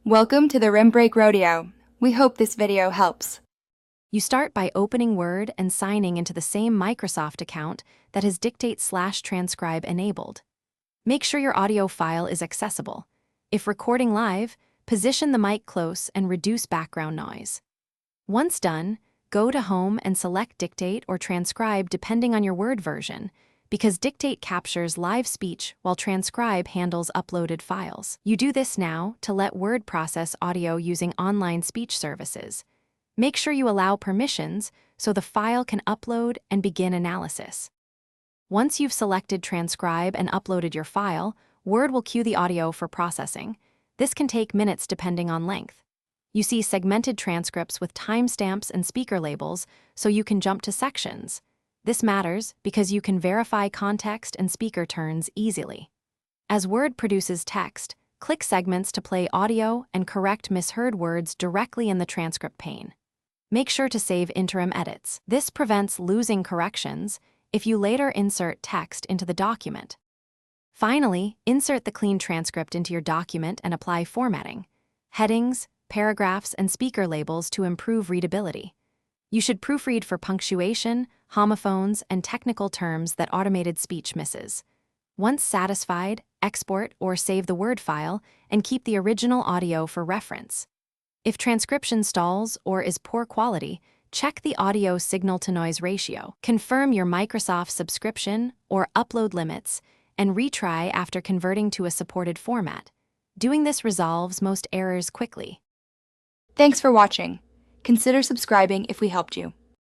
Welcome to the Rim Break Rodeo. We hope this video helps. You start by opening Word and signing into the same Microsoft account that has Dictate/Transcribe enabled. Make sure your audio file is accessible. If recording live, position the mic close and reduce background noise. Once done, go to Home and select Dictate or Transcribe depending on your Word version, because Dictate captures live speech while Transcribe handles uploaded files. You do this now to let Word process audio using online speech services. Make sure you allow permissions so the file can upload and begin analysis. Once you've selected Transcribe and uploaded your file, Word will queue the audio for processing. This can take minutes depending on length. You see segmented transcripts with timestamps and speaker labels, so you can jump to sections. This matters because you can verify context and speaker turns easily. As Word produces text, click segments to play audio and correct misheard words directly in the transcript pane. Make sure to save interim edits. This prevents losing corrections if you later insert text into the document. Finally, insert the clean transcript into your document and apply formatting, headings, paragraphs, and speaker labels to improve readability. You should proofread for punctuation, homophones, and technical terms that automated speech misses. Once satisfied, export or save the Word file and keep the original audio for reference. If transcription stalls or is poor quality, check the audio signal-to-noise ratio, confirm your Microsoft subscription or upload limits, and retry after converting to a supported format. Doing this resolves most errors quickly. Thanks for watching. Consider subscribing if we helped you.